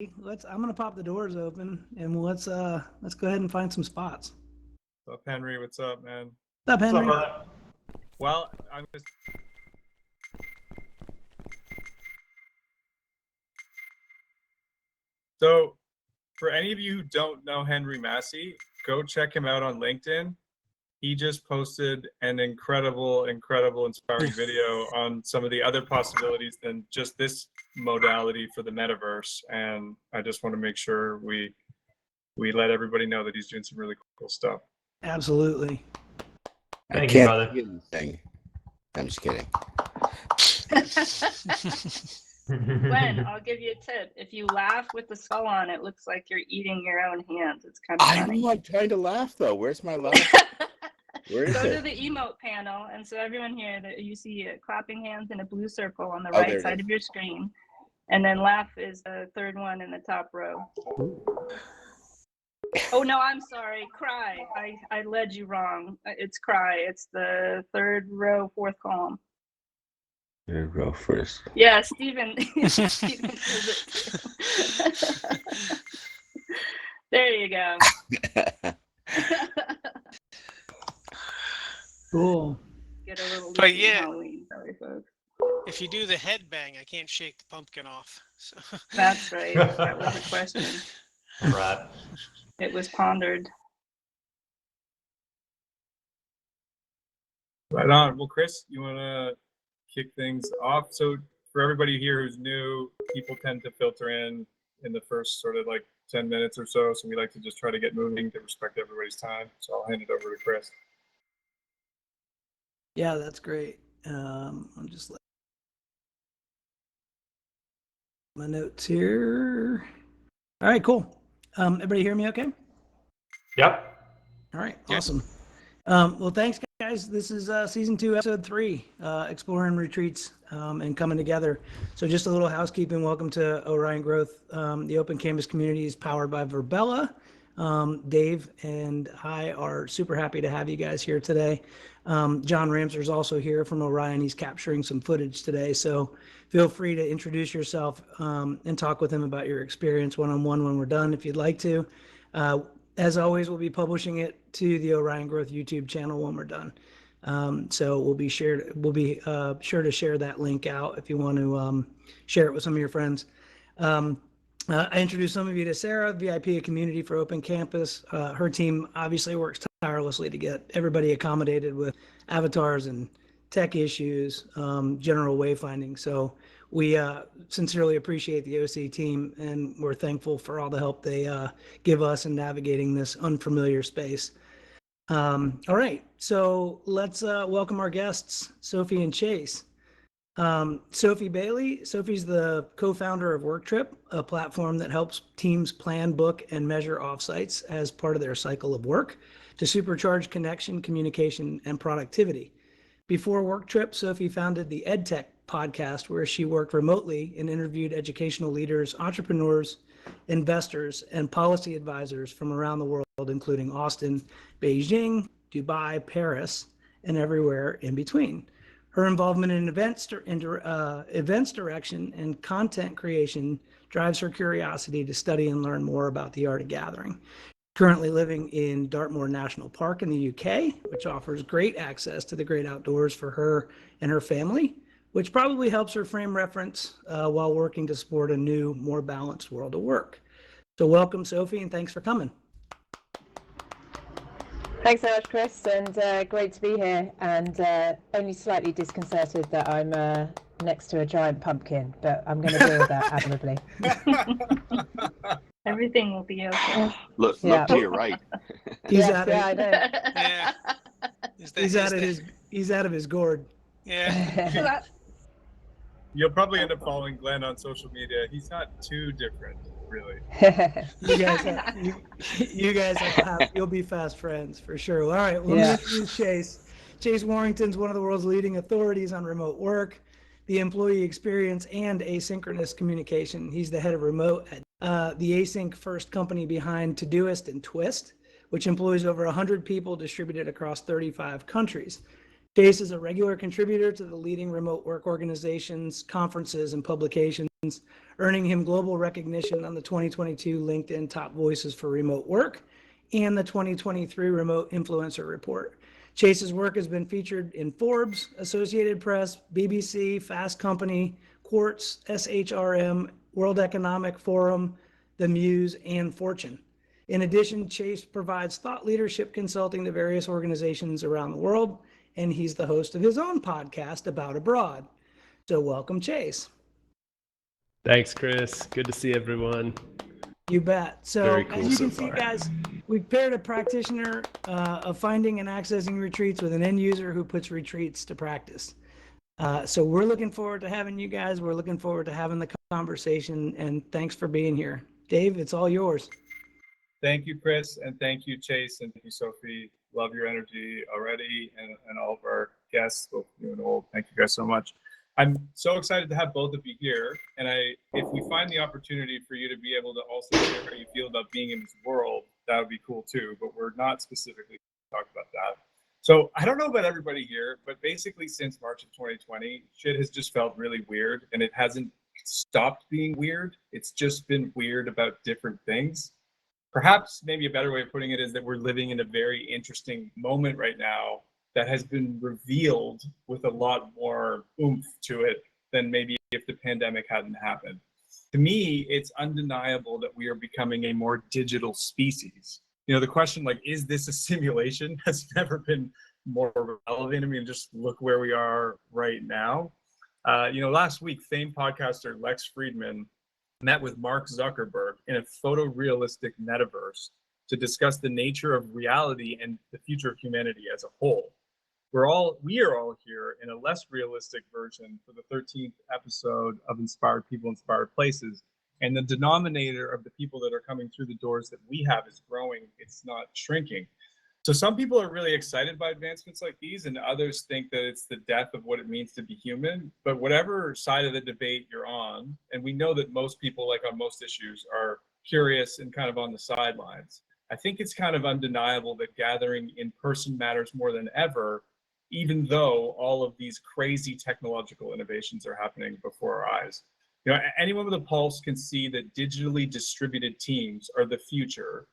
I'm gonna pop the doors open and let's go ahead and find some spots. What's up, Henry? What's up, man? What's up, Henry? What's up, brother? Well, I'm just so for any of you who don't know Henry Massey, go check him out on LinkedIn. He just posted an incredible, inspiring video on some of the other possibilities than just this modality for the metaverse. And I just want to make sure we let everybody know that he's doing some really cool stuff. Absolutely. Thank you, brother. Anything. I'm just kidding. Gwen, I'll give you a tip. If you laugh with the skull on, it looks like you're eating your own hands. It's kind of funny. I'm trying to laugh though. Where's my laugh? Where is Go it? to the emote panel, and so everyone here, that you see clapping hands in a blue circle on the Oh, there right it side is. of your screen, and then laugh is the third one in the top row. Oh no, I'm sorry. Cry. I led you wrong. It's cry. It's the third row, fourth column. There you go first. Yeah, Stephen. Stephen does it too. There you go. Cool. Get a little But loopy yeah. Halloween. Sorry, folks. If you do the head bang, I can't shake the pumpkin off. So. That's right. That was a question. Right. It was pondered. Right on. Well, Chris, you want to kick things off? So for everybody here who's new, people tend to filter in the first sort of like 10 minutes or so. So we like to just try to get moving to respect everybody's time. So I'll hand it over to Chris. Yeah, that's great. I'll just let my notes here. All right, cool. Everybody hear me okay? Yep. All right, Yep. awesome. Well, thanks, guys. This is season 2, episode 3, exploring retreats and coming together. So just a little housekeeping. Welcome to Orion Growth. The Open Canvas community is powered by Verbella. Dave and I are super happy to have you guys here today. John Ramser is also here from Orion. He's capturing some footage today. So feel free to introduce yourself and talk with him about your experience one-on-one when we're done, if you'd like to. As always, we'll be publishing it to the Orion Growth YouTube channel when we're done. So we'll be sure to share that link out if you want to share it with some of your friends. I introduced some of you to Sarah, VIP Community for Open Campus. Her team obviously works tirelessly to get everybody accommodated with avatars and tech issues, general wayfinding. So we sincerely appreciate the OC team, and we're thankful for all the help they give us in navigating this unfamiliar space. All right, so let's welcome our guests, Sophie and Chase. Sophie Bailey. Sophie's the co-founder of WorkTrip, a platform that helps teams plan, book, and measure offsites as part of their cycle of work to supercharge connection, communication, and productivity. Before WorkTrip, Sophie founded the EdTech podcast, where she worked remotely and interviewed educational leaders, entrepreneurs, investors, and policy advisors from around the world, including Austin, Beijing, Dubai, Paris, and everywhere in between. Her involvement in events direction and content creation drives her curiosity to study and learn more about the art of gathering. Currently living in Dartmoor National Park in the UK, which offers great access to the great outdoors for her and her family, which probably helps her frame reference while working to support a new, more balanced world of work. So welcome, Sophie, and thanks for coming. Thanks so much, Chris, and great to be here, and only slightly disconcerted that I'm next to a giant pumpkin, but I'm going to deal with that admirably. Everything will be okay. Look Yeah. to your right. He's Yes, out of yeah, I know. he's out of his gourd. Yeah. You'll probably end up following Glenn on social media. He's not too different, really. You guys you'll be fast friends for sure. All right, well, let me introduce Chase. Chase Warrington's one of the world's leading authorities on remote work, the employee experience, and asynchronous communication. He's the head of remote at the async first company behind Todoist and Twist, which employs over 100 people distributed across 35 countries. Chase is a regular contributor to the leading remote work organizations, conferences, and publications earning him global recognition on the 2022 LinkedIn Top Voices for Remote Work and the 2023 Remote Influencer Report. Chase's work has been featured in Forbes, Associated Press, BBC, Fast Company, Quartz, SHRM, World Economic Forum, The Muse, and Fortune. In addition, Chase provides thought leadership consulting to various organizations around the world, and he's the host of his own podcast, About Abroad. So welcome, Chase. Thanks, Chris. Good to see everyone. You bet. So Very cool as you so can see, far. guys, we've paired a practitioner of finding and accessing retreats with an end user who puts retreats to practice. So we're looking forward to having you guys. We're looking forward to having the conversation, and thanks for being here. Dave, it's all yours. Thank you, Chris, and thank you, Chase, and thank you, Sophie. Love your energy already, and all of our guests, both new and old. Thank you guys so much. I'm so excited to have both of you here, and if we find the opportunity for you to be able to also share how you feel about being in this world, that would be cool too, but we're not specifically talking about that. So I don't know about everybody here, but basically since March of 2020, shit has just felt really weird, and it hasn't stopped being weird. It's just been weird about different things. Perhaps maybe a better way of putting it is that we're living in a very interesting moment right now that has been revealed with a lot more oomph to it than maybe if the pandemic hadn't happened. To me, it's undeniable that we are becoming a more digital species. You know, the question like, is this a simulation has never been more relevant. I mean, just look where we are right now. Last week, famed podcaster Lex Friedman met with Mark Zuckerberg in a photorealistic metaverse to discuss the nature of reality and the future of humanity as a whole. We are all here in a less realistic version for the 13th episode of Inspired People, Inspired Places. And the denominator of the people that are coming through the doors that we have is growing. It's not shrinking. So some people are really excited by advancements like these, and others think that it's the death of what it means to be human. But whatever side of the debate you're on, and we know that most people, like on most issues, are curious and kind of on the sidelines. I think it's kind of undeniable that gathering in person matters more than ever, even though all of these crazy technological innovations are happening before our eyes. You know, anyone with a pulse can see that digitally distributed teams are the future.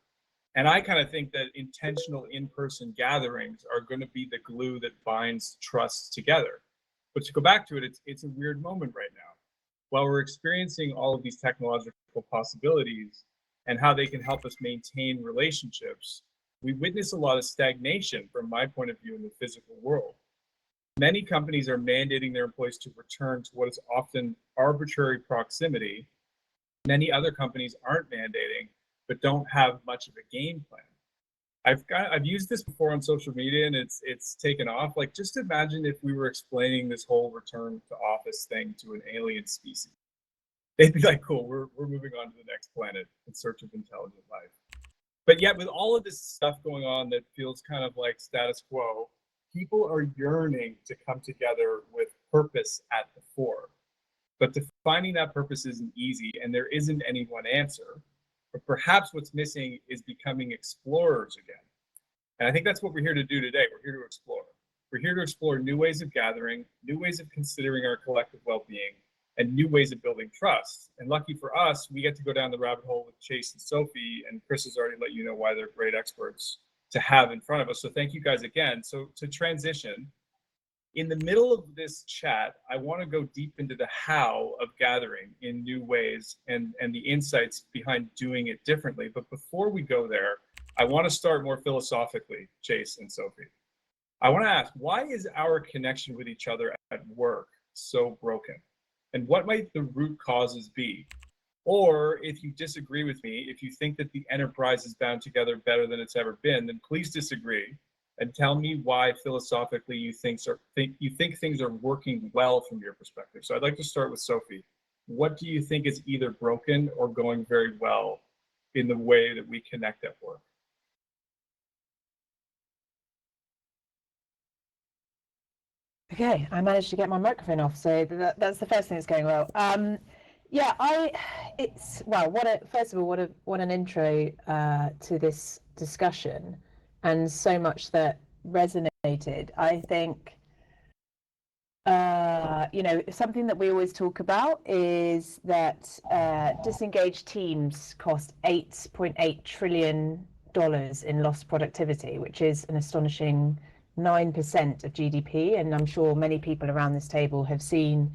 And I kind of think that intentional in-person gatherings are going to be the glue that binds trust together. But to go back to it, it's a weird moment right now. While we're experiencing all of these technological possibilities and how they can help us maintain relationships, we witness a lot of stagnation from my point of view in the physical world. Many companies are mandating their employees to return to what is often arbitrary proximity. Many other companies aren't mandating, but don't have much of a game plan. I've used this before on social media, and it's taken off. Like, just imagine if we were explaining this whole return to office thing to an alien species. They'd be like, cool, we're moving on to the next planet in search of intelligent life. But yet with all of this stuff going on that feels kind of like status quo, people are yearning to come together with purpose at the fore. But defining that purpose isn't easy, and there isn't any one answer. But perhaps what's missing is becoming explorers again. And I think that's what we're here to do today. We're here to explore. We're here to explore new ways of gathering, new ways of considering our collective well-being, and new ways of building trust. And lucky for us, we get to go down the rabbit hole with Chase and Sophie, and Chris has already let you know why they're great experts to have in front of us. So thank you guys again. So to transition, in the middle of this chat, I want to go deep into the how of gathering in new ways and the insights behind doing it differently. But before we go there, I want to start more philosophically, Chase and Sophie. I want to ask, why is our connection with each other at work so broken? And what might the root causes be? Or if you disagree with me, if you think that the enterprise is bound together better than it's ever been, then please disagree and tell me why philosophically you think things are working well from your perspective. So I'd like to start with Sophie. What do you think is either broken or going very well in the way that we connect at work? Okay, I managed to get my microphone off, so that's the first thing that's going well. First of all, what an intro to this discussion, and so much that resonated. I think something that we always talk about is that disengaged teams cost $8.8 trillion in lost productivity, which is an astonishing 9% of GDP. And I'm sure many people around this table have seen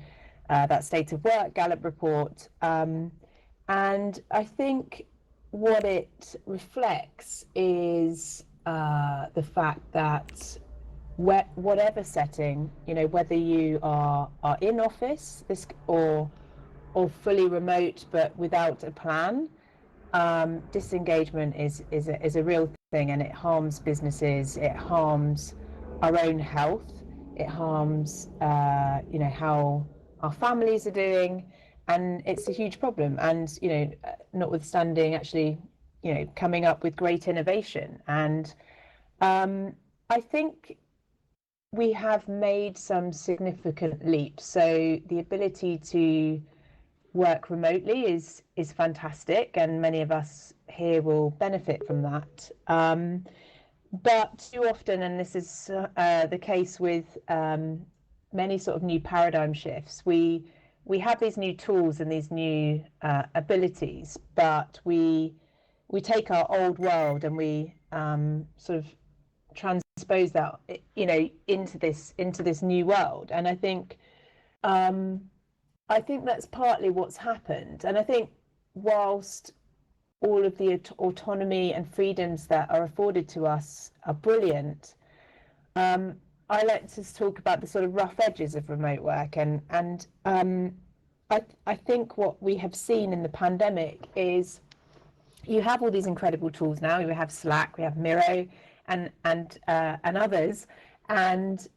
that State of Work Gallup report. And I think what it reflects is the fact that whatever setting, whether you are in office or fully remote but without a plan, disengagement is a real thing, and it harms businesses, it harms our own health, it harms how our families are doing, and it's a huge problem. And notwithstanding actually coming up with great innovation, and I think we have made some significant leaps. So the ability to work remotely is fantastic, and many of us here will benefit from that. But too often, and this is the case with many sort of new paradigm shifts, we have these new tools and these new abilities, but we take our old world and we sort of transpose that into this new world. And I think that's partly what's happened. And I think whilst all of the autonomy and freedoms that are afforded to us are brilliant, I like to talk about the sort of rough edges of remote work. And I think what we have seen in the pandemic is you have all these incredible tools now. We have Slack, we have Miro, and others, and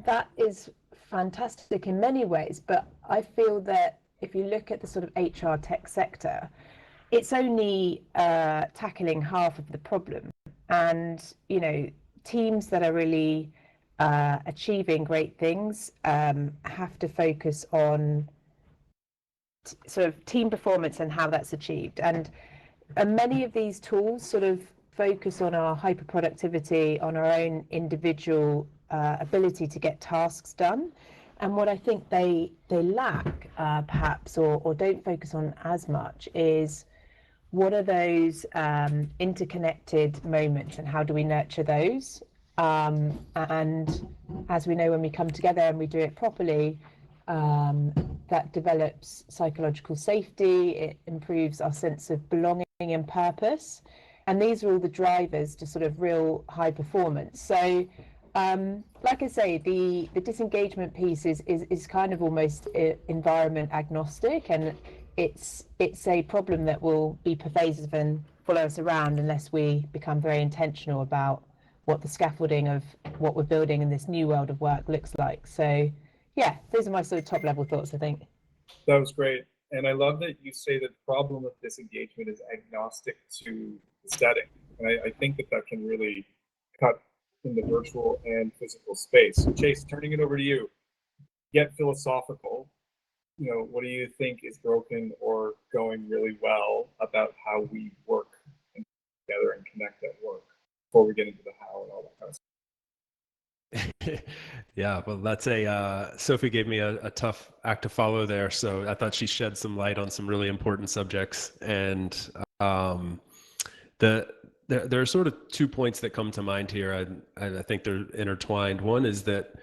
that is fantastic in many ways. But I feel that if you look at the sort of HR tech sector, it's only tackling half of the problem. And teams that are really achieving great things have to focus on sort of team performance and how that's achieved. And many of these tools sort of focus on our hyper productivity, on our own individual ability to get tasks done. And what I think they lack perhaps, or don't focus on as much, is what are those interconnected moments and how do we nurture those? And as we know, when we come together and we do it properly, that develops psychological safety, it improves our sense of belonging and purpose. And these are all the drivers to sort of real high performance. So, like I say, the disengagement piece is kind of almost environment agnostic, and it's a problem that will be pervasive and follow us around unless we become very intentional about what the scaffolding of what we're building in this new world of work looks like. So, yeah, those are my sort of top level thoughts, I think. That was great. And I love that you say that the problem with disengagement is agnostic to the setting. And I think that can really cut in the virtual and physical space. Chase, turning it over to you. Get philosophical. What do you think is broken or going really well about how we work together and connect at work before we get into the how and all that kind of stuff? Yeah, well, that's Sophie gave me a tough act to follow there. So I thought she shed some light on some really important subjects. And there are sort of 2 points that come to mind here. And I think they're intertwined. One is that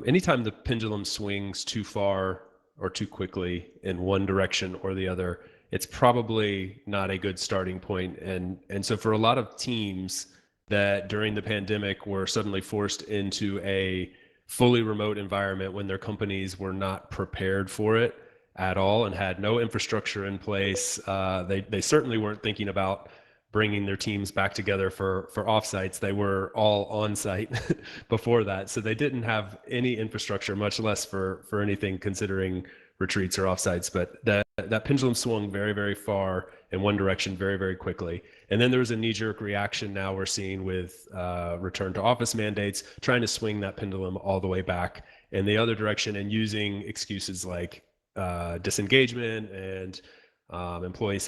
anytime the pendulum swings too far or too quickly in one direction or the other, it's probably not a good starting point. And so for a lot of teams that during the pandemic were suddenly forced into a fully remote environment when their companies were not prepared for it at all and had no infrastructure in place, they certainly weren't thinking about bringing their teams back together for offsites. They were all on site before that. So they didn't have any infrastructure, much less for anything considering retreats or offsites. But that pendulum swung very, very far in one direction very, very quickly. And then there was a knee-jerk reaction now we're seeing with return to office mandates, trying to swing that pendulum all the way back in the other direction and using excuses like disengagement and employee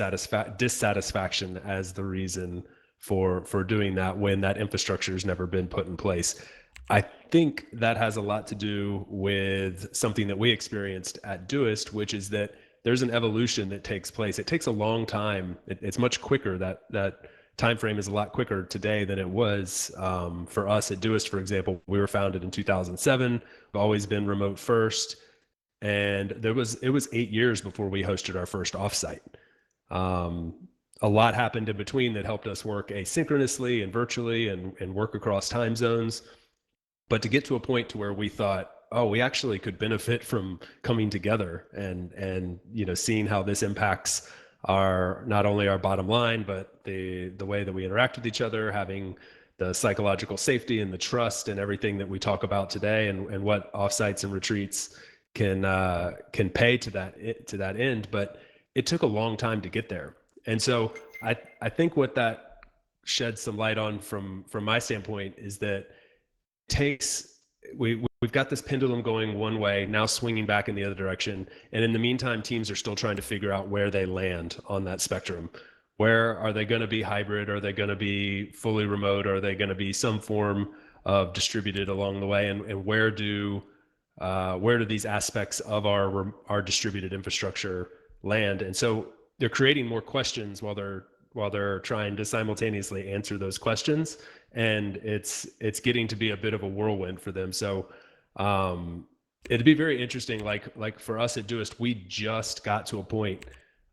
dissatisfaction as the reason for doing that when that infrastructure has never been put in place. I think that has a lot to do with something that we experienced at Doist, which is that there's an evolution that takes place. It takes a long time. It's much quicker. That time frame is a lot quicker today than it was for us at Doist, for example. We were founded in 2007. We've always been remote first, and it was 8 years before we hosted our first offsite. A lot happened in between that helped us work asynchronously and virtually and work across time zones. But to get to a point to where we thought, oh, we actually could benefit from coming together and seeing how this impacts not only our bottom line, but the way that we interact with each other, having the psychological safety and the trust and everything that we talk about today, and what offsites and retreats can pay to that end. But it took a long time to get there. And so I think what that sheds some light on from my standpoint is that we've got this pendulum going one way, now swinging back in the other direction, and in the meantime teams are still trying to figure out where they land on that spectrum. Where are they going to be hybrid? Are they going to be fully remote? Are they going to be some form of distributed along the way? And where do these aspects of our distributed infrastructure land? And so they're creating more questions while they're trying to simultaneously answer those questions, and it's getting to be a bit of a whirlwind for them. So it'd be very interesting. Like for us at Doist, we just got to a point,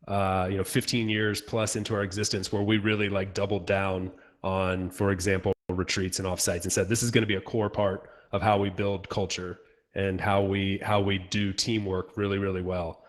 15 years plus into our existence, where we really doubled down on, for example, retreats and offsites, and said this is going to be a core part of how we build culture and how we do teamwork really, really well.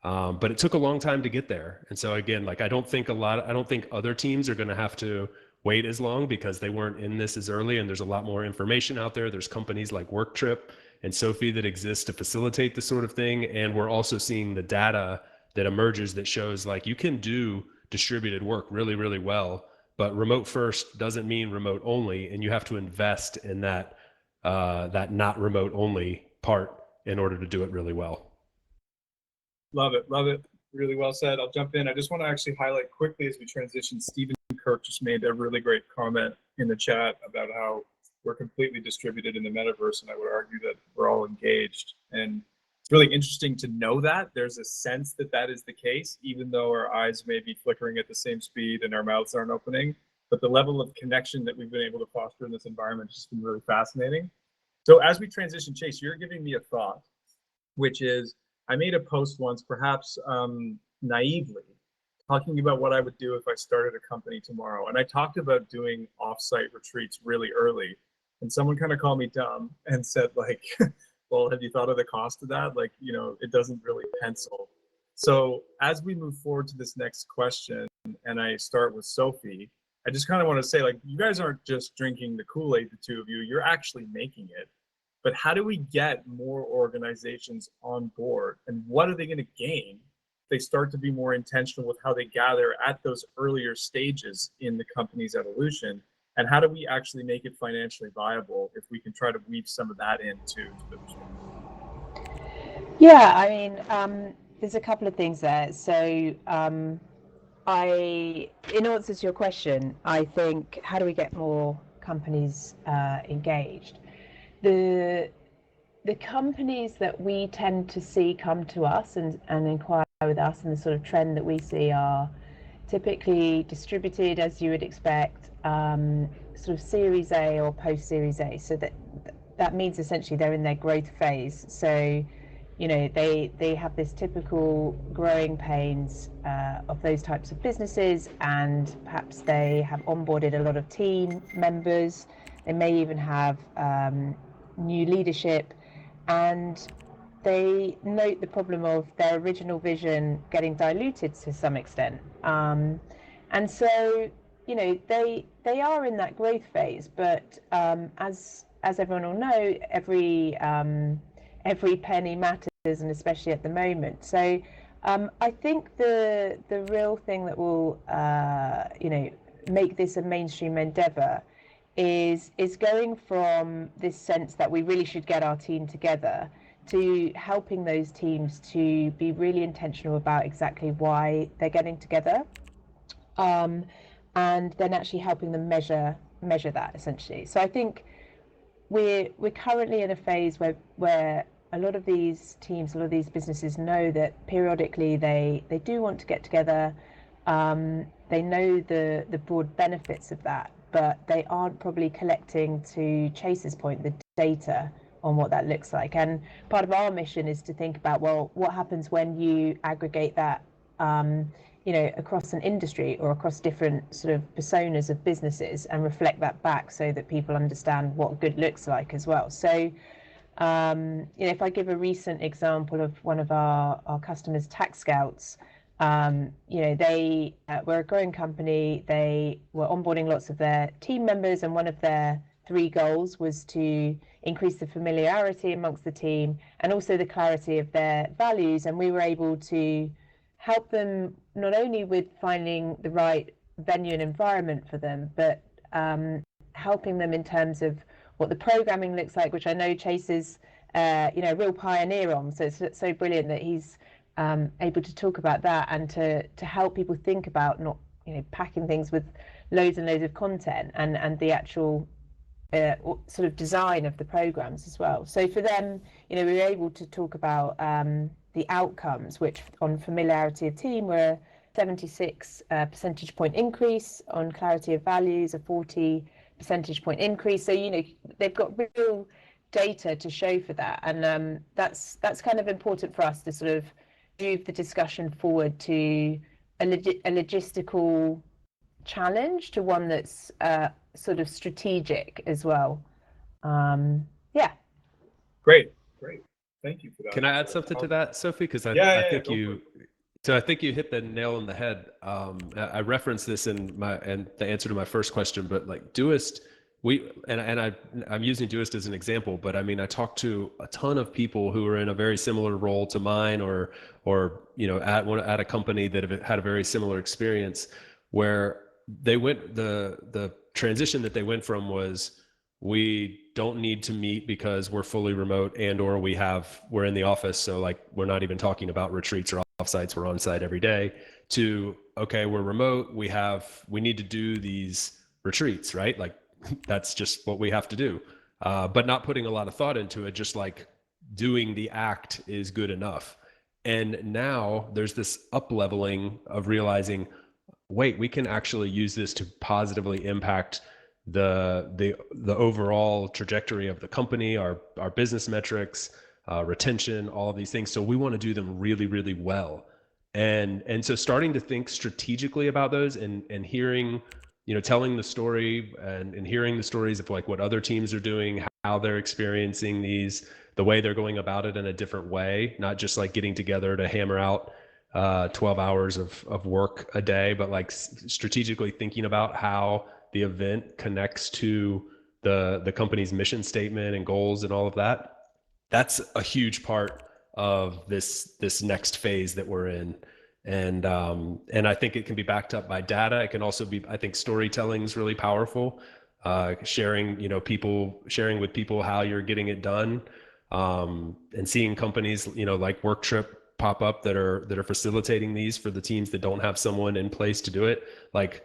But it took a long time to get there. And so again, I don't think other teams are going to have to wait as long because they weren't in this as early, and there's a lot more information out there. There's companies like WorkTrip and Sophie that exist to facilitate this sort of thing. And we're also seeing the data that emerges that shows you can do distributed work really, really well, but remote first doesn't mean remote only. And you have to invest in that not remote only part in order to do it really well. Love it. Really well said. I'll jump in. I just want to actually highlight quickly as we transition, Stephen Kirk just made a really great comment in the chat about how we're completely distributed in the metaverse, and I would argue that we're all engaged. And it's really interesting to know that there's a sense that is the case, even though our eyes may be flickering at the same speed and our mouths aren't opening. But the level of connection that we've been able to foster in this environment has just been really fascinating. So as we transition, Chase, you're giving me a thought, which is, I made a post once, perhaps naively, talking about what I would do if I started a company tomorrow. And I talked about doing offsite retreats really early. And someone kind of called me dumb and said, well, have you thought of the cost of that? It doesn't really pencil. So as we move forward to this next question, and I start with Sophie, I just kind of want to say, you guys aren't just drinking the Kool-Aid, the two of you, you're actually making it. But how do we get more organizations on board? And what are they going to gain if they start to be more intentional with how they gather at those earlier stages in the company's evolution? And how do we actually make it financially viable if we can try to weave some of that into the response? Yeah, I mean, there's a couple of things there. So in answer to your question, I think, how do we get more companies engaged? The companies that we tend to see come to us and inquire with us, and the sort of trend that we see are typically distributed, as you would expect, sort of Series A or post-Series A. So that means essentially they're in their growth phase. So, they have this typical growing pains of those types of businesses, and perhaps they have onboarded a lot of team members. They may even have new leadership, and they note the problem of their original vision getting diluted to some extent. And so, they are in that growth phase, but as everyone will know, every penny matters, and especially at the moment. So I think the real thing that will make this a mainstream endeavor is going from this sense that we really should get our team together to helping those teams to be really intentional about exactly why they're getting together, and then actually helping them measure that, essentially. So I think we're currently in a phase where a lot of these teams, a lot of these businesses know that periodically they do want to get together. They know the broad benefits of that, but they aren't probably collecting, to Chase's point, the data on what that looks like. And part of our mission is to think about, well, what happens when you aggregate that, across an industry or across different sort of personas of businesses, and reflect that back so that people understand what good looks like as well. So, if I give a recent example of one of our customers, Tax Scouts, they were a growing company. They were onboarding lots of their team members, and one of their 3 goals was to increase the familiarity amongst the team and also the clarity of their values. And we were able to help them not only with finding the right venue and environment for them, but helping them in terms of what the programming looks like, which I know Chase is a real pioneer on. So it's so brilliant that he's able to talk about that, and to help people think about not packing things with loads and loads of content, and the actual sort of design of the programs as well. So for them, we were able to talk about the outcomes, which on familiarity of team were 76 percentage point increase, on clarity of values a 40 percentage point increase. So they've got real data to show for that, and that's kind of important for us to sort of move the discussion forward to a logistical challenge to one that's sort of strategic as well. Yeah. Great. Thank you for that. Can I add something to that, Sophie? Because I think you hit the nail on the head. I referenced this in the answer to my first question, but like Doist, I'm using Doist as an example, but I mean, I talked to a ton of people who are in a very similar role to mine, or at a company that have had a very similar experience, where they went, the transition that they went from was, we don't need to meet because we're fully remote, and or we're in the office, so like we're not even talking about retreats or offsites, we're on site every day, to okay, we're remote, we need to do these retreats, right? Like that's just what we have to do, but not putting a lot of thought into it, just like doing the act is good enough. And now there's this up leveling of realizing, wait, we can actually use this to positively impact the overall trajectory of the company, our business metrics, retention, all of these things. So we want to do them really, really well. And so starting to think strategically about those, and hearing, telling the story and hearing the stories of like what other teams are doing, how they're experiencing these, the way they're going about it in a different way, not just like getting together to hammer out 12 hours of work a day, but like strategically thinking about how the event connects to the company's mission statement and goals and all of that. That's a huge part of this next phase that we're in. And I think it can be backed up by data. It can also be, I think storytelling is really powerful. Sharing with people how you're getting it done, and seeing companies, like Work Trip pop up that are facilitating these for the teams that don't have someone in place to do it. Like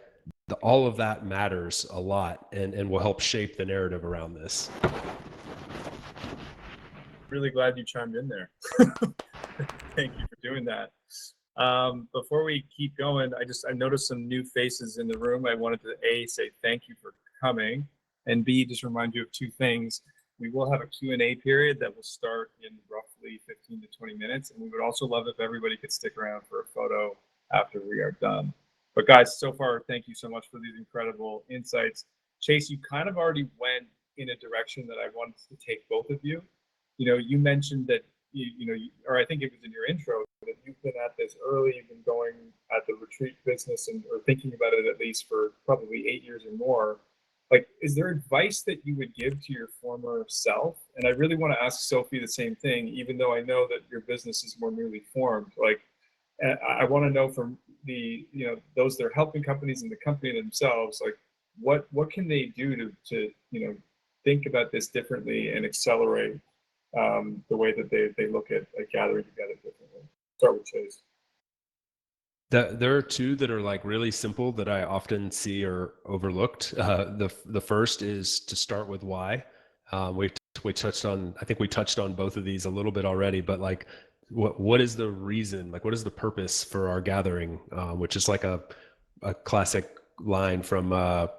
all of that matters a lot, and will help shape the narrative around this. Really glad you chimed in there. Thank you for doing that. Before we keep going, I noticed some new faces in the room. I wanted to A, say thank you for coming, and B, just remind you of 2 things. We will have a Q&A period that will start in roughly 15 to 20 minutes. And we would also love if everybody could stick around for a photo after we are done. But guys, so far, thank you so much for these incredible insights. Chase, you kind of already went in a direction that I wanted to take both of you. You mentioned that, or I think it was in your intro, that you've been at this early, you've been going at the retreat business or thinking about it at least for probably 8 years or more. Like, is there advice that you would give to your former self? And I really want to ask Sophie the same thing, even though I know that your business is more newly formed. Like, I want to know from the, those that are helping companies and the company themselves, like, what can they do to think about this differently and accelerate the way that they look at gathering together differently? Start with Chase. There are 2 that are like really simple that I often see are overlooked. The first is to start with why. We touched on, I think we touched on both of these a little bit already, but like, what is the reason? Like, what is the purpose for our gathering? Which is like a classic line from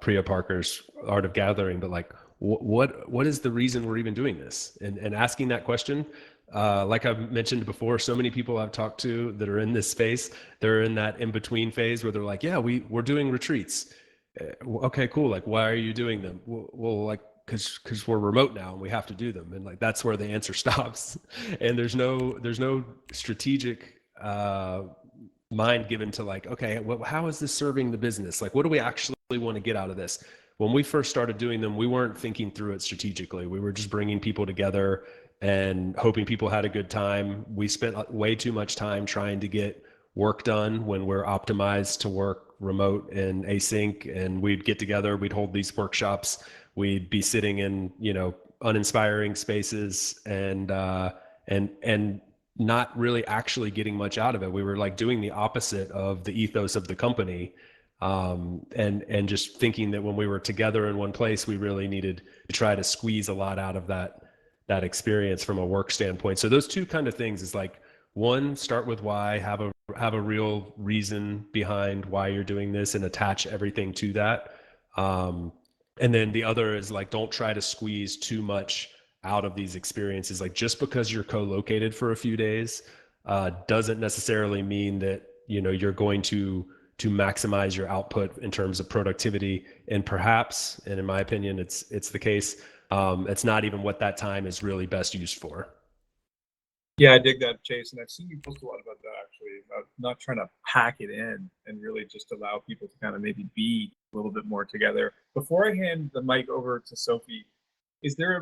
Priya Parker's Art of Gathering. But like, what is the reason we're even doing this? And asking that question. Like I've mentioned before, so many people I've talked to that are in this space, they're in that in-between phase where they're like, yeah, we're doing retreats. Okay, cool. Like, why are you doing them? Well, like, because we're remote now and we have to do them. And like, that's where the answer stops. And there's no strategic mind given to like, okay, how is this serving the business? Like, what do we actually want to get out of this? When we first started doing them, we weren't thinking through it strategically. We were just bringing people together and hoping people had a good time. We spent way too much time trying to get work done when we're optimized to work remote and async. And we'd get together, we'd hold these workshops, we'd be sitting in, uninspiring spaces and not really actually getting much out of it. We were like doing the opposite of the ethos of the company. And just thinking that when we were together in one place, we really needed to try to squeeze a lot out of that experience from a work standpoint. So those two kind of things is like, one, start with why, have a real reason behind why you're doing this and attach everything to that. And then the other is like, don't try to squeeze too much out of these experiences. Like, just because you're co-located for a few days doesn't necessarily mean that, you're going to maximize your output in terms of productivity. And perhaps, and in my opinion, it's the case, it's not even what that time is really best used for. Yeah, I dig that, Chase, and I've seen you post a lot about that actually, about not trying to pack it in and really just allow people to kind of maybe be a little bit more together. Before I hand the mic over to Sophie, is there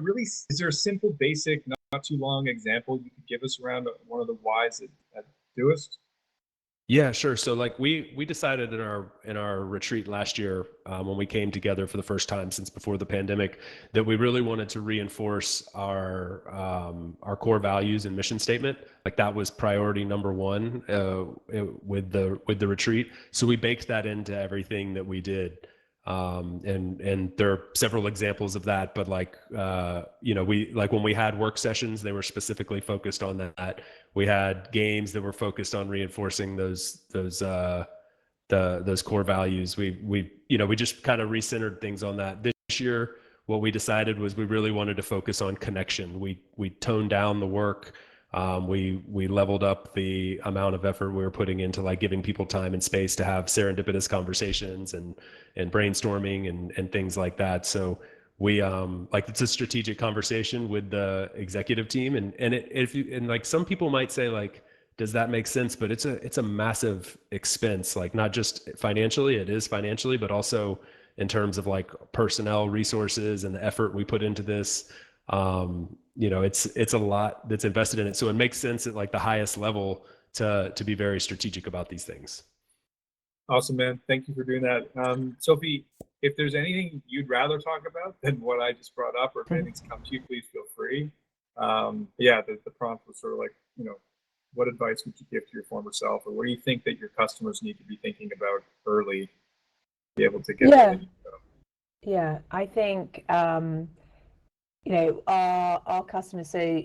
a simple, basic, not too long example you could give us around one of the whys at Doist? Yeah, sure. So like we decided in our retreat last year, when we came together for the first time since before the pandemic, that we really wanted to reinforce our core values and mission statement. Like, that was priority number one with the retreat. So we baked that into everything that we did. And there are several examples of that, but like, we, like when we had work sessions, they were specifically focused on that. We had games that were focused on reinforcing those core values. We just kind of recentered things on that. This year, what we decided was we really wanted to focus on connection. We toned down the work. We leveled up the amount of effort we were putting into like giving people time and space to have serendipitous conversations and brainstorming and things like that. So we like, it's a strategic conversation with the executive team, and like some people might say like, does that make sense? But it's a massive expense, like not just financially, it is financially, but also in terms of like personnel resources and the effort we put into this. It's a lot that's invested in it. So it makes sense at like the highest level to be very strategic about these things. Awesome, man. Thank you for doing that. Sophie, if there's anything you'd rather talk about than what I just brought up, or if anything's come to you, please feel free. The prompt was sort of like, what advice would you give to your former self, or what do you think that your customers need to be thinking about early to be able to get where they need to go? Yeah, I think our customers, so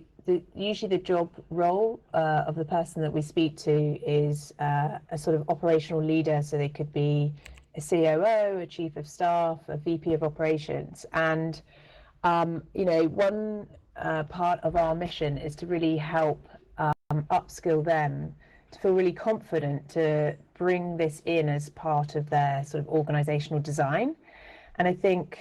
usually the job role of the person that we speak to is a sort of operational leader. So they could be a COO, a chief of staff, a VP of operations. And, one part of our mission is to really help upskill them to feel really confident to bring this in as part of their sort of organizational design. And I think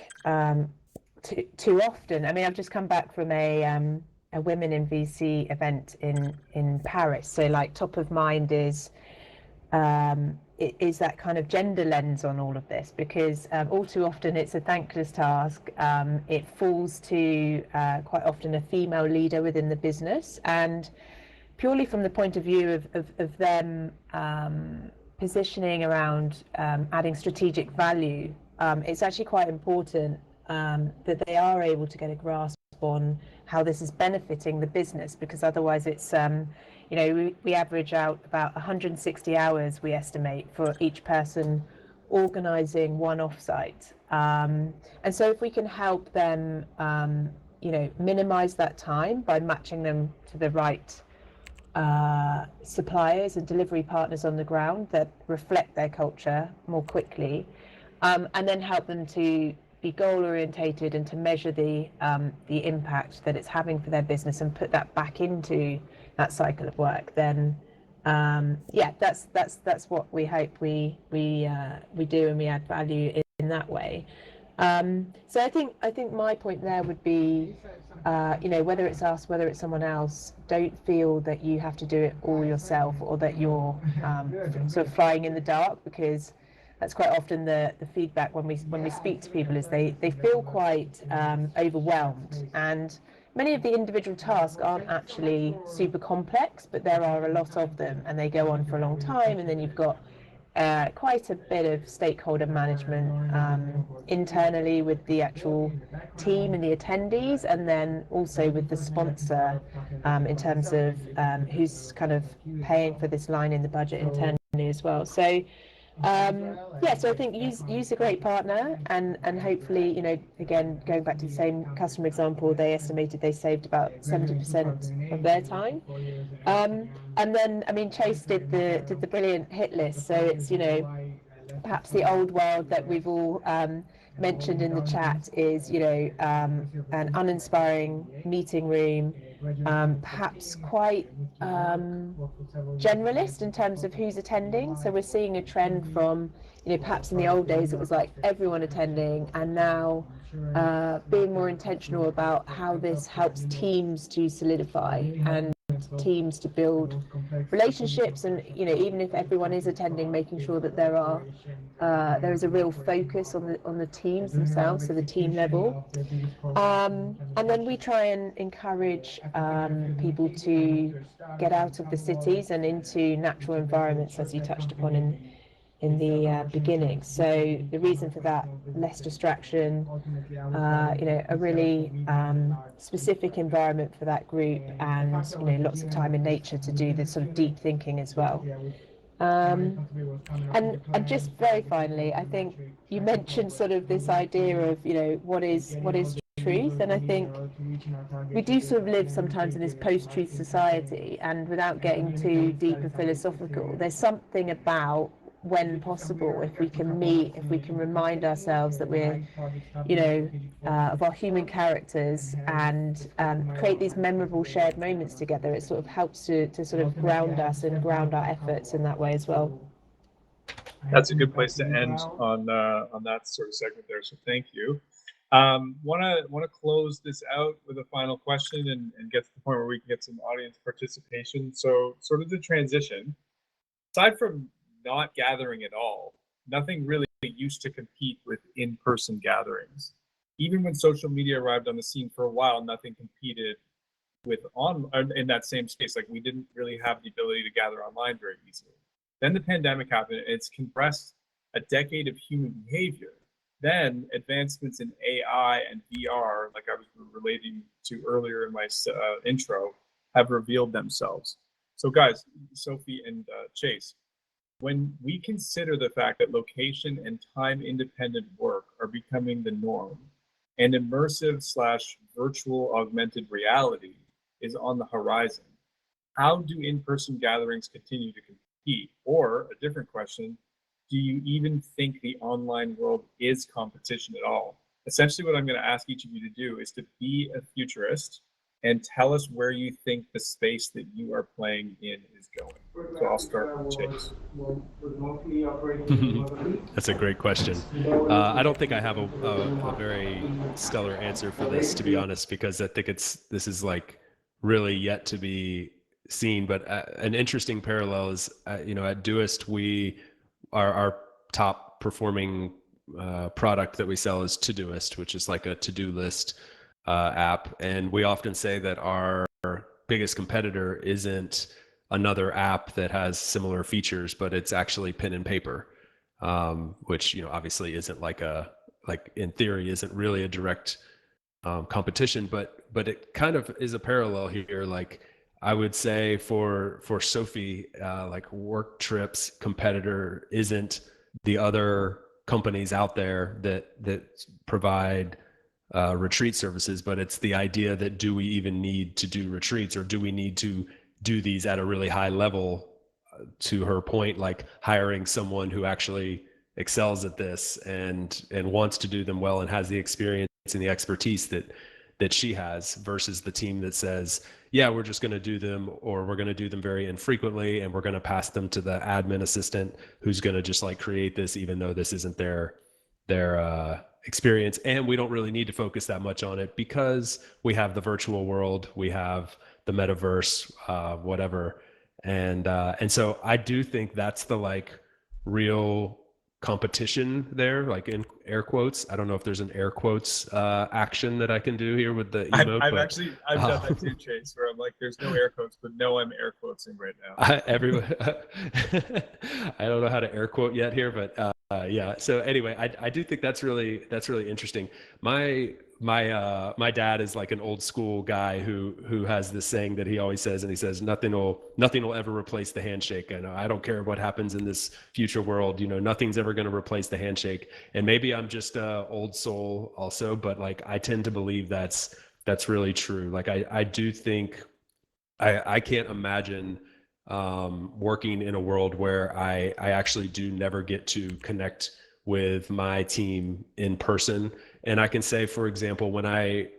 too often, I've just come back from a Women in VC event in Paris. So like top of mind is that kind of gender lens on all of this, because all too often it's a thankless task. It falls to quite often a female leader within the business, and purely from the point of view of them positioning around adding strategic value, it's actually quite important that they are able to get a grasp on how this is benefiting the business, because otherwise it's we average out about 160 hours, we estimate, for each person organizing one offsite, and so if we can help them minimize that time by matching them to the right suppliers and delivery partners on the ground that reflect their culture more quickly, and then help them to be goal orientated and to measure the impact that it's having for their business and put that back into that cycle of work. Then that's what we hope we do, and we add value in that way. So I think my point there would be, whether it's us, whether it's someone else, don't feel that you have to do it all yourself, or that you're sort of flying in the dark, because that's quite often the feedback when we speak to people, is they feel quite overwhelmed. And many of the individual tasks aren't actually super complex, but there are a lot of them, and they go on for a long time. And then you've got quite a bit of stakeholder management internally with the actual team and the attendees, and then also with the sponsor in terms of who's kind of paying for this line in the budget internally as well. So so I think use a great partner, and hopefully, again, going back to the same customer example, they estimated they saved about 70% of their time. And then, Chase did the brilliant hit list. So it's, perhaps the old world that we've all mentioned in the chat is, an uninspiring meeting room, perhaps quite generalist in terms of who's attending. So we're seeing a trend from, perhaps in the old days it was like everyone attending, and now being more intentional about how this helps teams to solidify and teams to build relationships, and even if everyone is attending, making sure that there is a real focus on the teams themselves, so the team level. And then we try and encourage people to get out of the cities and into natural environments, as you touched upon in the beginning. So the reason for that, less distraction, a really specific environment for that group, and lots of time in nature to do this sort of deep thinking as well. And just very finally, I think you mentioned sort of this idea of what is truth, and I think we do sort of live sometimes in this post-truth society, and without getting too deep and philosophical, there's something about, when possible, if we can meet, if we can remind ourselves that we're, of our human characters, and create these memorable shared moments together, it sort of helps to sort of ground us and ground our efforts in that way as well. That's a good place to end on that sort of segment there. So thank you. Want to close this out with a final question and get to the point where we can get some audience participation. So sort of the transition, aside from not gathering at all, nothing really used to compete with in-person gatherings. Even when social media arrived on the scene, for a while, nothing competed with in that same space. Like, we didn't really have the ability to gather online very easily. Then the pandemic happened. It's compressed a decade of human behavior. Then advancements in AI and VR, like I was relating to earlier in my intro, have revealed themselves. So guys, Sophie and Chase, when we consider the fact that location and time independent work are becoming the norm, and immersive / virtual augmented reality is on the horizon, how do in-person gatherings continue to compete? Or a different question, do you even think the online world is competition at all? Essentially, what I'm going to ask each of you to do is to be a futurist and tell us where you think the space that you are playing in is going. So I'll start with Chase. That's a great question. I don't think I have a very stellar answer for this, to be honest, because I think this is like really yet to be seen. But an interesting parallel is, at Doist, our top performing product that we sell is Todoist, which is like a to-do list app. And we often say that our biggest competitor isn't another app that has similar features, but it's actually pen and paper, which, obviously isn't like in theory isn't really a direct competition, but it kind of is a parallel here. Like, I would say for Sophie, like, Work Trip's competitor isn't the other companies out there that provide retreat services, but it's the idea that do we even need to do retreats, or do we need to do these at a really high level? To her point, like hiring someone who actually excels at this and wants to do them well and has the experience and the expertise that she has, versus the team that says, yeah, we're just going to do them, or we're going to do them very infrequently, and we're going to pass them to the admin assistant who's going to just like create this, even though this isn't their experience. And we don't really need to focus that much on it because we have the virtual world, we have the metaverse, whatever. And so I do think that's the like real competition there, like in air quotes. I don't know if there's an air quotes action that I can do here with the emote. I've done that too, Chase, where I'm like, there's no air quotes, but no, I'm air quoting right now. Everyone, I don't know how to air quote yet here, but yeah. So anyway, I do think that's really interesting. My dad is like an old school guy who has this saying that he always says, and he says, nothing will ever replace the handshake. And I don't care what happens in this future world, nothing's ever going to replace the handshake. And maybe I'm just a old soul also, but like, I tend to believe that's really true. Like, I do think I can't imagine working in a world where I actually do never get to connect with my team in person. And I can say, for example, when I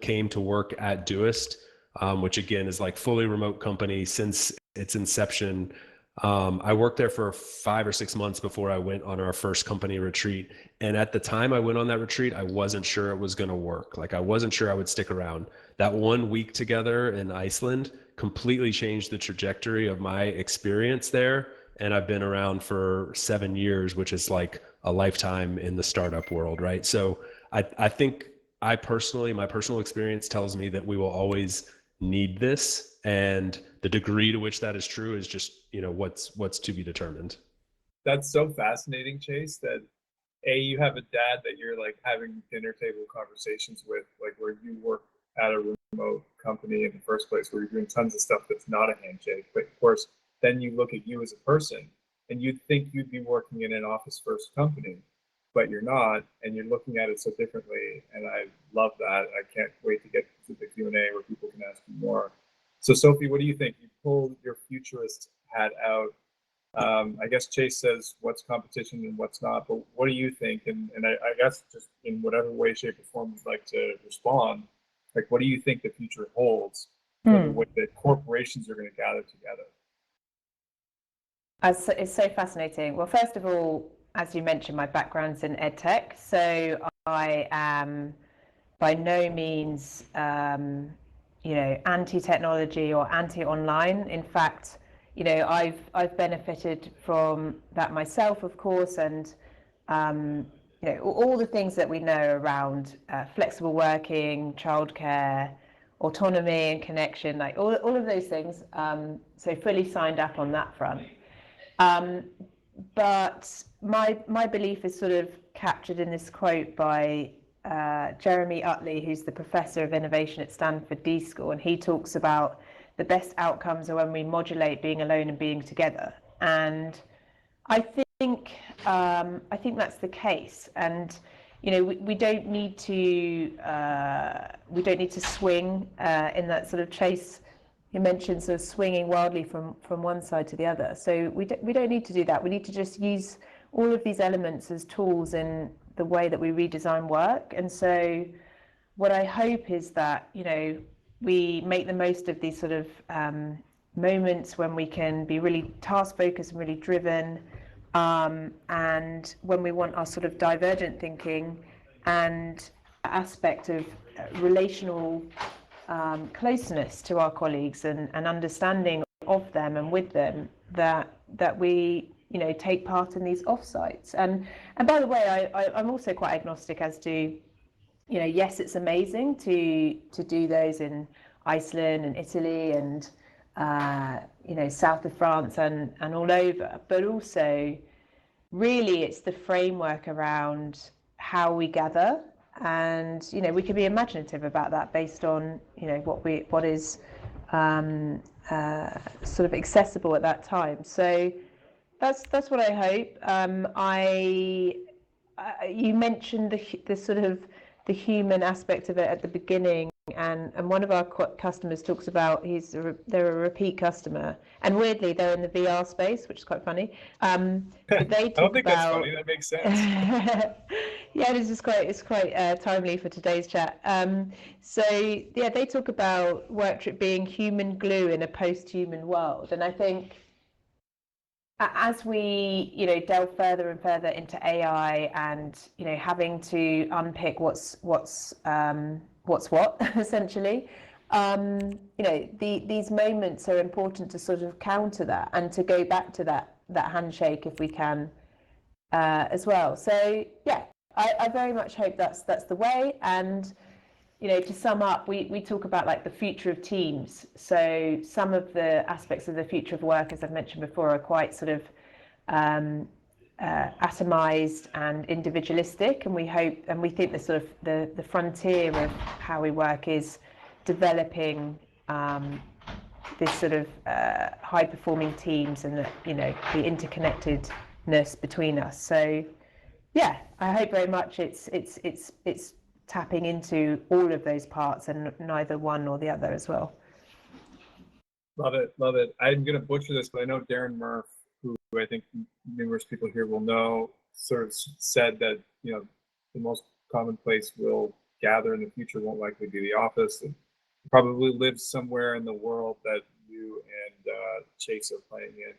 came to work at Doist, which again is like fully remote company since its inception, I worked there for 5 or 6 months before I went on our first company retreat. And at the time I went on that retreat, I wasn't sure it was going to work. Like, I wasn't sure I would stick around. That 1 week together in Iceland completely changed the trajectory of my experience there. And I've been around for 7 years, which is like a lifetime in the startup world, right? So I think my personal experience tells me that we will always need this. And the degree to which that is true is just, what's to be determined. That's so fascinating, Chase, that you have a dad that you're like having dinner table conversations with, like where you work at a remote company in the first place, where you're doing tons of stuff that's not a handshake. But of course, then you look at you as a person and you'd think you'd be working in an office first company, but you're not, and you're looking at it so differently. And I love that. I can't wait to get to the Q&A where people can ask you more. So Sophie, what do you think? You pulled your futurist hat out. I guess Chase says what's competition and what's not, but what do you think? And I guess just in whatever way, shape, or form you'd like to respond, like, what do you think the future holds for the way that corporations are going to gather together? It's so fascinating. Well, first of all, as you mentioned, my background's in edtech, so I am by no means, anti-technology or anti-online. In fact, I've benefited from that myself, of course, and all the things that we know around flexible working, childcare, autonomy and connection, like all of those things. So fully signed up on that front. But my belief is sort of captured in this quote by Jeremy Utley, who's the professor of innovation at Stanford D School, and he talks about the best outcomes are when we modulate being alone and being together. And I think that's the case. And we don't need to swing in that sort of chase. You mentioned sort of swinging wildly from one side to the other. So we don't need to do that. We need to just use all of these elements as tools in the way that we redesign work. And so what I hope is that, we make the most of these sort of moments when we can be really task focused and really driven, and when we want our sort of divergent thinking and aspect of relational closeness to our colleagues and understanding of them and with them, that we take part in these offsites. And by the way, I'm also quite agnostic as to, yes, it's amazing to do those in Iceland and Italy and south of France and all over, but also really it's the framework around how we gather. And we can be imaginative about that based on what is sort of accessible at that time. So that's what I hope. You mentioned the sort of human aspect of it at the beginning. And one of our customers talks about they're a repeat customer, and weirdly they're in the VR space, which is quite funny. But they I talk don't think that's about funny. That makes sense. yeah, it's quite timely for today's chat. So yeah, they talk about work trip being human glue in a post-human world, and I think as we delve further and further into AI and having to unpick what's what essentially, these moments are important to sort of counter that and to go back to that handshake if we can as well. So yeah, I very much hope that's the way. And to sum up, we talk about like the future of teams. So some of the aspects of the future of work, as I've mentioned before, are quite sort of atomized and individualistic, and we think the sort of the frontier of how we work is developing this sort of high performing teams and the interconnectedness between us. So yeah, I hope very much it's tapping into all of those parts and neither one nor the other as well. Love it, love it. I'm gonna butcher this, but I know Darren Murph, who I think numerous people here will know, sort of said that the most common place we'll gather in the future won't likely be the office. And probably live somewhere in the world that you and Chase are playing in.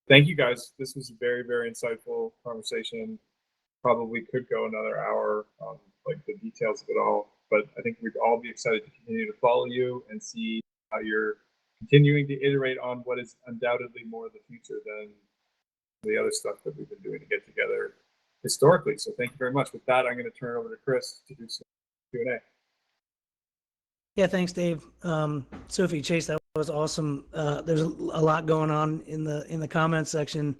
Thank you guys. This was a very, very insightful conversation. Probably could go another hour on like the details of it all, but I think we'd all be excited to continue to follow you and see how you're continuing to iterate on what is undoubtedly more of the future than the other stuff that we've been doing to get together historically. So thank you very much. With that, I'm going to turn it over to Chris to do some Q&A. Yeah, thanks, Dave. Sophie, Chase, that was awesome. There's a lot going on in the comments section.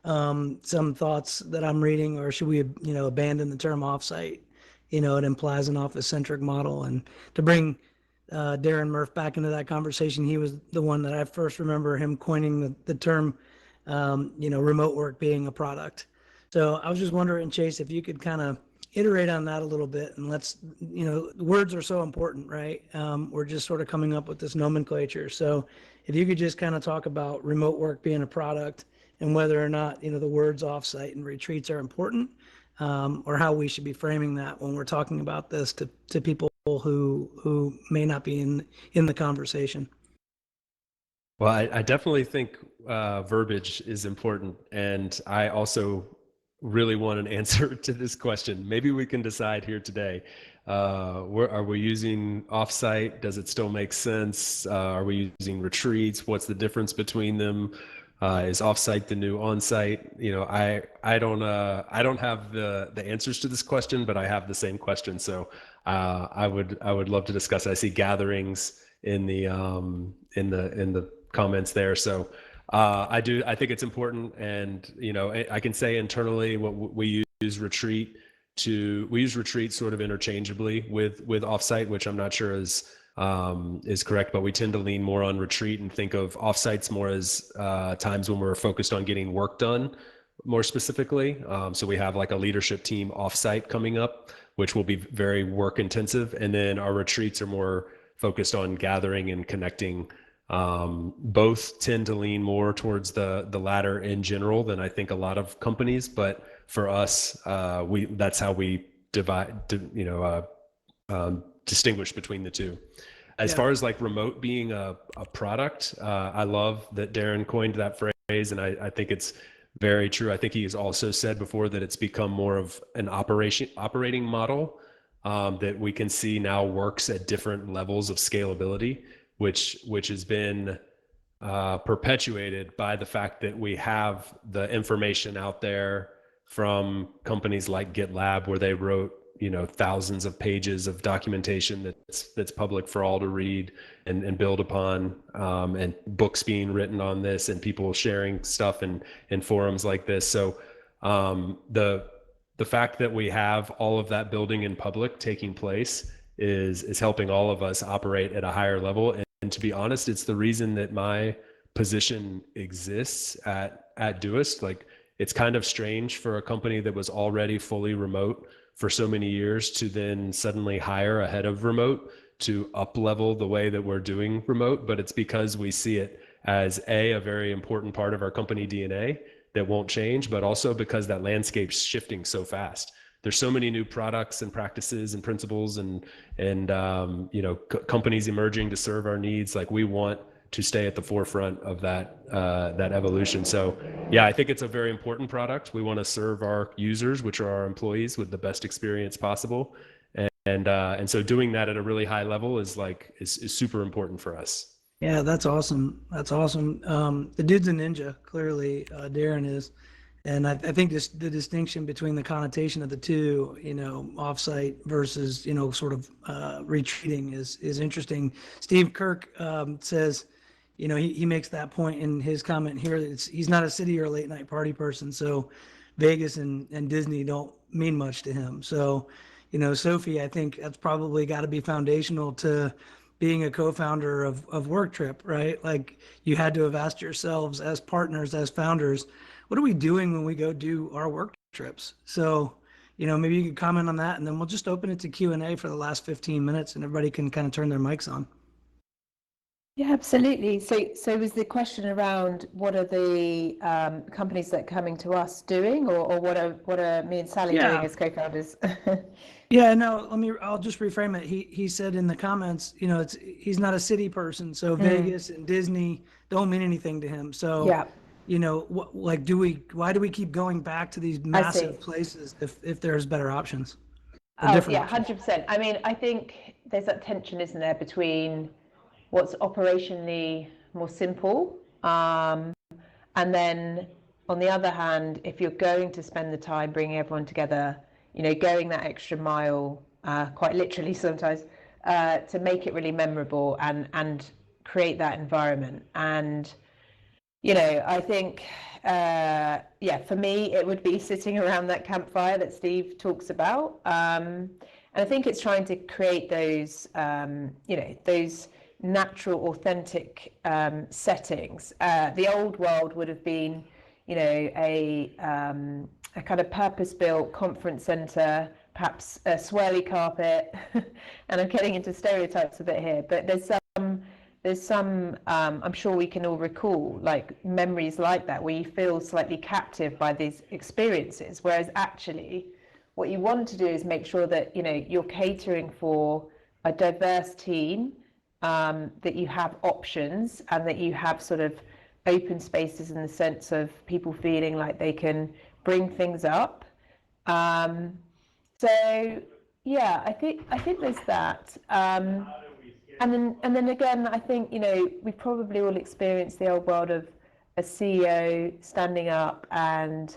Some thoughts that I'm reading, or should we, abandon the term offsite? It implies an office-centric model. And to bring Darren Murph back into that conversation, he was the one that I first remember him coining the term, remote work being a product. So I was just wondering, Chase, if you could kind of iterate on that a little bit, and let's, words are so important, right? We're just sort of coming up with this nomenclature. So if you could just kind of talk about remote work being a product and whether or not, the words offsite and retreats are important, or how we should be framing that when we're talking about this to people who may not be in the conversation. Well, I definitely think verbiage is important. And I also really want an answer to this question. Maybe we can decide here today. Are we using offsite? Does it still make sense? Are we using retreats? What's the difference between them? Is offsite the new onsite? I don't have the answers to this question, but I have the same question. So I would love to discuss. I see gatherings in the comments there. So I think it's important, and I can say internally what we use retreat sort of interchangeably with offsite, which I'm not sure is correct, but we tend to lean more on retreat and think of offsites more as times when we're focused on getting work done more specifically. So we have like a leadership team offsite coming up, which will be very work intensive, and then our retreats are more focused on gathering and connecting. Both tend to lean more towards the latter in general than I think a lot of companies, but for us, that's how we distinguish between the two. As far as like remote being a product, I love that Darren coined that phrase, and I think it's very true. I think he has also said before that it's become more of an operating model that we can see now works at different levels of scalability, which has been perpetuated by the fact that we have the information out there from companies like GitLab, where they wrote thousands of pages of documentation that's public for all to read and build upon, and books being written on this, and people sharing stuff in forums like this. So the fact that we have all of that building in public taking place is helping all of us operate at a higher level. And to be honest, it's the reason that my position exists at Doist. Like, it's kind of strange for a company that was already fully remote for so many years to then suddenly hire ahead of remote to up level the way that we're doing remote. But it's because we see it as a very important part of our company DNA that won't change, but also because that landscape's shifting so fast. There's so many new products and practices and principles and companies emerging to serve our needs. Like, we want to stay at the forefront of that evolution. So yeah, I think it's a very important product. We want to serve our users, which are our employees, with the best experience possible. And so doing that at a really high level is super important for us. Yeah, that's awesome. That's awesome. The dude's a ninja, clearly, Darren is. And I think the distinction between the connotation of the two, offsite versus, sort of retreating is interesting. Steve Kirk says, he makes that point in his comment here. He's not a city or late night party person. So Vegas and Disney don't mean much to him. So, Sophie, I think that's probably got to be foundational to being a co-founder of Work Trip, right? Like, you had to have asked yourselves as partners, as founders, what are we doing when we go do our work trips? So, maybe you could comment on that, and then we'll just open it to Q&A for the last 15 minutes and everybody can kind of turn their mics on. Yeah, absolutely. So was the question around what are the companies that are coming to us doing, or what are me and Sally doing as co-founders? Yeah, no, I'll just reframe it. He said in the comments, he's not a city person, so Vegas and Disney don't mean anything to him. So, Yeah. why do we keep going back to these massive places if there's better options? Oh, yeah, 100%. I mean, I think there's that tension, isn't there, between what's operationally more simple, and then on the other hand, if you're going to spend the time bringing everyone together, going that extra mile, quite literally sometimes, to make it really memorable and create that environment. And I think, for me, it would be sitting around that campfire that Steve talks about. And I think it's trying to create those, those natural, authentic settings. The old world would have been, a kind of purpose-built conference center, perhaps a swirly carpet. And I'm getting into stereotypes a bit here, but there's some I'm sure we can all recall, like, memories like that, where you feel slightly captive by these experiences, whereas actually what you want to do is make sure that you're catering for a diverse team, that you have options, and that you have sort of open spaces in the sense of people feeling like they can bring things up. So yeah, I think there's that. And then again, I think, we probably all experienced the old world of a CEO standing up and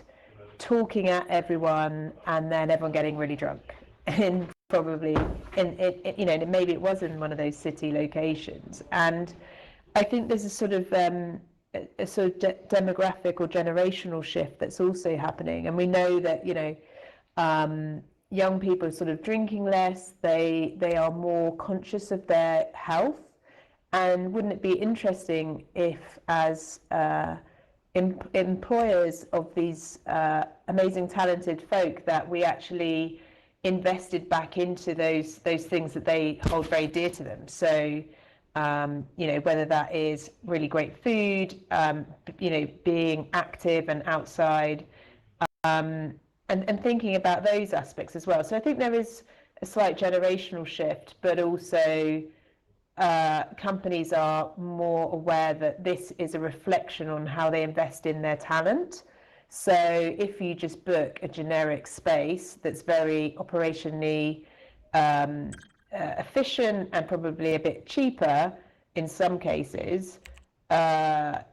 talking at everyone, and then everyone getting really drunk. And probably, maybe it was in one of those city locations. And I think there's a sort of demographic or generational shift that's also happening. And we know that, young people are sort of drinking less, they are more conscious of their health. And wouldn't it be interesting if, as employers of these amazing talented folk, that we actually invested back into those things that they hold very dear to them? So whether that is really great food, being active and outside, and thinking about those aspects as well. So I think there is a slight generational shift, but also companies are more aware that this is a reflection on how they invest in their talent. So if you just book a generic space that's very operationally efficient and probably a bit cheaper in some cases,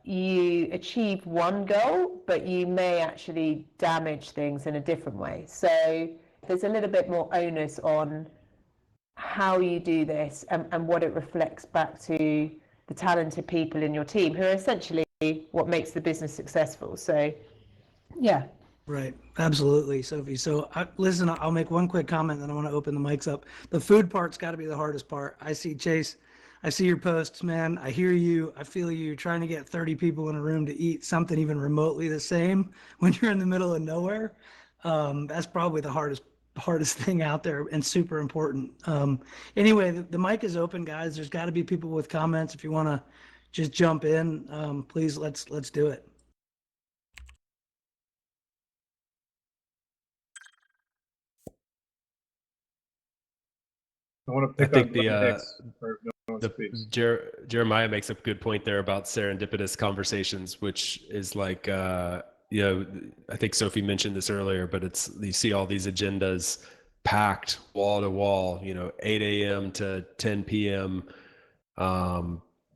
you achieve one goal, but you may actually damage things in a different way. So there's a little bit more onus on how you do this and what it reflects back to the talented people in your team, who are essentially what makes the business successful. So, yeah. Right. Absolutely, Sophie. So listen, I'll make one quick comment, then I want to open the mics up. The food part's got to be the hardest part. I see Chase. I see your posts, man. I hear you. I feel you trying to get 30 people in a room to eat something even remotely the same when you're in the middle of nowhere. That's probably the hardest hardest thing out there and super important. Anyway, the mic is open, guys. There's got to be people with comments. If you want to just jump in, please let's do it. I want to I pick think on the Glenn Hicks, or no one the speaks. Jeremiah makes a good point there about serendipitous conversations, which is like, you know, I think Sophie mentioned this earlier, but it's, you see all these agendas packed wall to wall, you know, 8 a.m. to 10 p.m.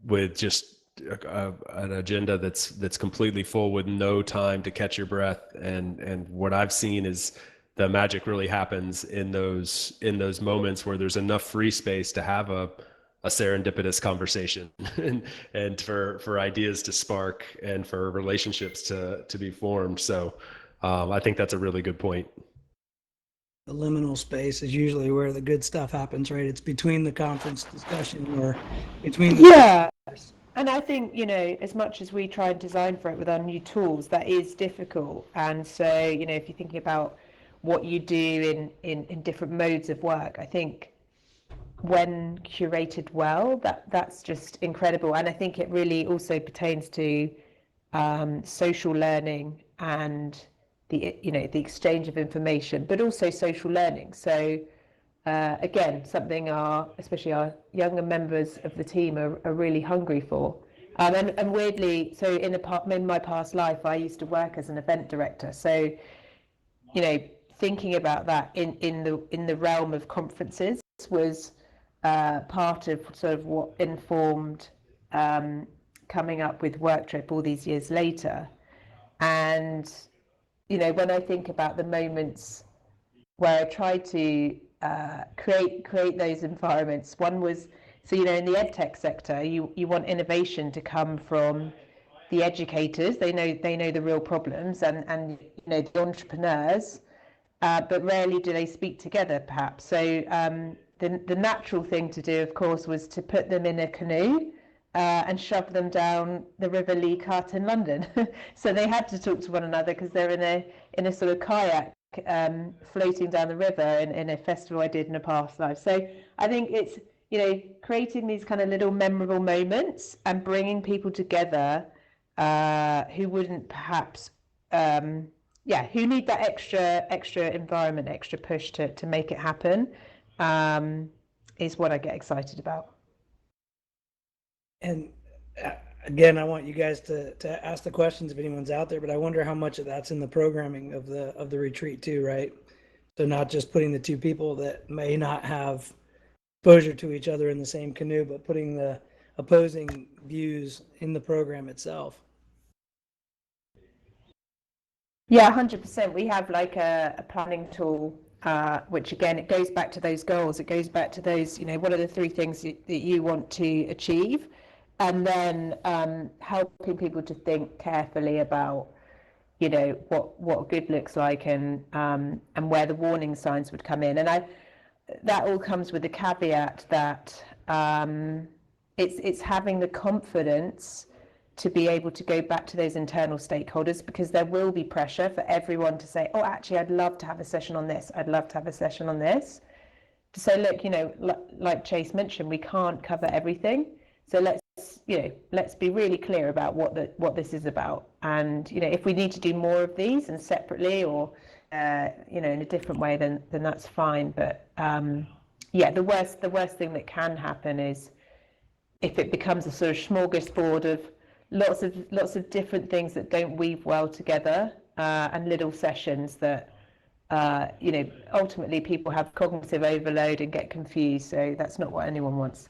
With just an agenda that's completely full with no time to catch your breath. And what I've seen is the magic really happens in those moments where there's enough free space to have a serendipitous conversation and for ideas to spark and for relationships to be formed. So I think that's a really good point. The liminal space is usually where the good stuff happens, right? It's between the conference discussion or between the Yeah. And I think, you know, as much as we try and design for it with our new tools, that is difficult. And so, you know, if you're thinking about what you do in different modes of work, I think when curated well, that's just incredible. And I think it really also pertains to social learning and the, you know, the exchange of information, but also social learning. So again, something especially our younger members of the team are really hungry for. And weirdly, so in my past life, I used to work as an event director. So, you know, thinking about that in the realm of conferences was part of sort of what informed coming up with Work Trip all these years later. And, you know, when I think about the moments where I tried to create those environments, one was, so, you know, in the edtech sector, you want innovation to come from the educators. They know the real problems, and you know, the entrepreneurs, but rarely do they speak together, perhaps. So the natural thing to do, of course, was to put them in a canoe and shove them down the River Lee Cart in London. So they had to talk to one another because they're in a sort of kayak floating down the river in a festival I did in a past life. So I think it's, you know, creating these kind of little memorable moments and bringing people together who wouldn't perhaps, who need that extra environment, extra push to make it happen, is what I get excited about. And again, I want you guys to ask the questions if anyone's out there, but I wonder how much of that's in the programming of the retreat too, right? So not just putting the two people that may not have exposure to each other in the same canoe, but putting the opposing views in the program itself. Yeah, 100%. We have like a planning tool, which again, it goes back to those goals. It goes back to those, you know, what are the 3 things that you want to achieve? And then helping people to think carefully about, you know, what good looks like and where the warning signs would come in. And that all comes with the caveat that it's having the confidence to be able to go back to those internal stakeholders, because there will be pressure for everyone to say, oh, actually, I'd love to have a session on this. I'd love to have a session on this. To say, look, you know, like Chase mentioned, we can't cover everything. So let's be really clear about what this is about. And, you know, if we need to do more of these and separately or, you know, in a different way, then that's fine. But the worst thing that can happen is if it becomes a sort of smorgasbord of lots of different things that don't weave well together, and little sessions that, you know, ultimately people have cognitive overload and get confused. So that's not what anyone wants.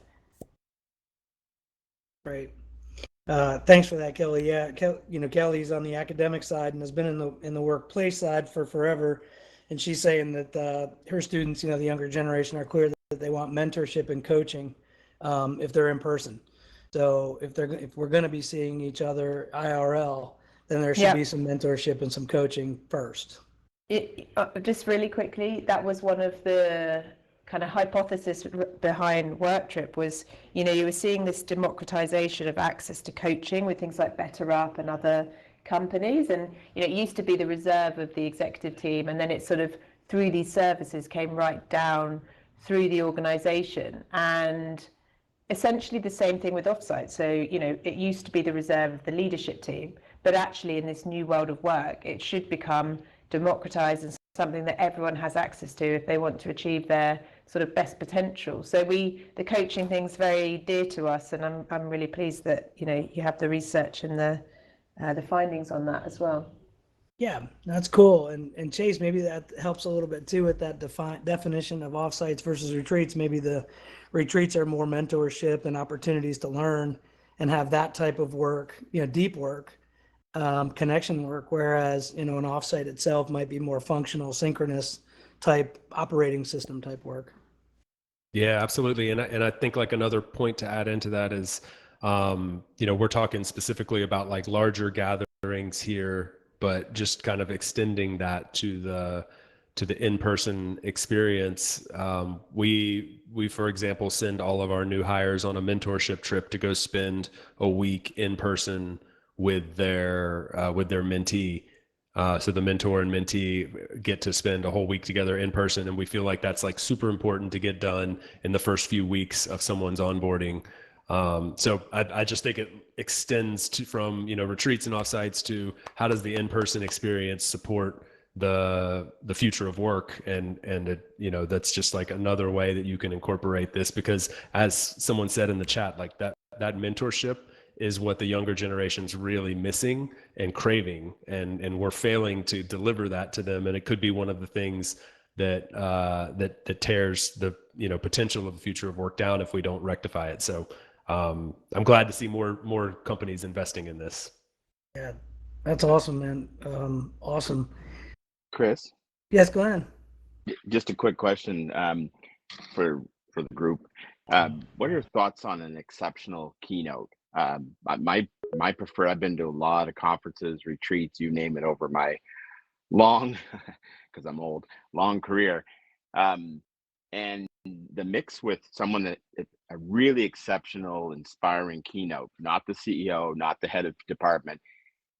Right. Thanks for that, Kelly. Yeah, you know, Kelly's on the academic side and has been in the workplace side for forever, and she's saying that her students, you know, the younger generation, are clear that they want mentorship and coaching if they're in person. So if we're going to be seeing each other IRL, then there should be some mentorship and some coaching first. Just really quickly, that was one of the kind of hypothesis behind Work Trip was, you know, you were seeing this democratization of access to coaching with things like Better Up and other companies. And, you know, it used to be the reserve of the executive team, and then it sort of through these services came right down through the organization. And essentially the same thing with Offsites. So, it used to be the reserve of the leadership team, but actually in this new world of work, it should become democratized and something that everyone has access to if they want to achieve their sort of best potential. So the coaching thing's very dear to us, and I'm really pleased that, you have the research and the findings on that as well. Yeah, that's cool. And Chase, maybe that helps a little bit too with that definition of offsites versus retreats. Maybe the retreats are more mentorship and opportunities to learn and have that type of work, deep work, connection work, whereas, an offsite itself might be more functional, synchronous type operating system type work. Yeah, absolutely. And I think like another point to add into that is, we're talking specifically about like larger gatherings here, but just kind of extending that to the in-person experience. We for example send all of our new hires on a mentorship trip to go spend a week in person with their mentee. So the mentor and mentee get to spend a whole week together in person, and we feel like that's like super important to get done in the first few weeks of someone's onboarding. So I just think it extends from retreats and offsites to how does the in-person experience support the future of work, and it, that's just like another way that you can incorporate this, because as someone said in the chat, like that mentorship is what the younger generation's really missing and craving, and we're failing to deliver that to them, and it could be one of the things that that tears the potential of the future of work down if we don't rectify it. So I'm glad to see more companies investing in this. Yeah, that's awesome, man. Awesome. Chris, Yes, go ahead. just a quick question for the group. What are your thoughts on an exceptional keynote? My preferred, I've been to a lot of conferences, retreats, you name it, over my long, because I'm old, long career. And the mix with someone that a really exceptional, inspiring keynote, not the CEO, not the head of department,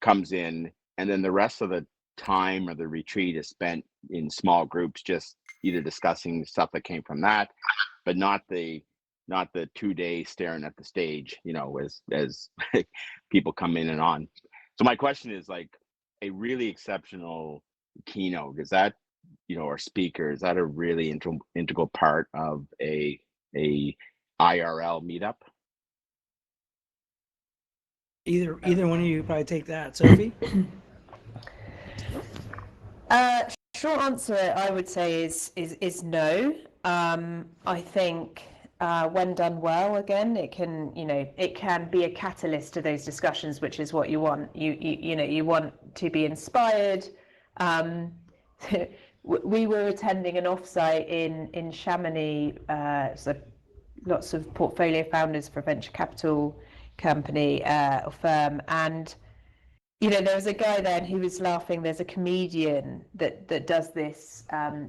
comes in, and then the rest of the time or the retreat is spent in small groups, just either discussing stuff that came from that, but not the 2 days staring at the stage, as people come in and on. So my question is, like, a really exceptional keynote, is that, or speaker, is that a really integral part of a IRL meetup? Either one of you probably take that. Sophie? Short answer, I would say is no. I think when done well, again, it can be a catalyst to those discussions, which is what you want. You want to be inspired. We were attending an offsite in Chamonix, so lots of portfolio founders for a venture capital company or firm, and there was a guy there and he was laughing. There's a comedian that does this